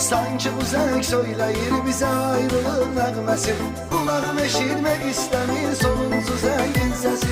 Sanki bu zevk söyleyir bize ayrılığın nəğməsi. Kulağım eşitmek istemir sonsuz zengin sesi.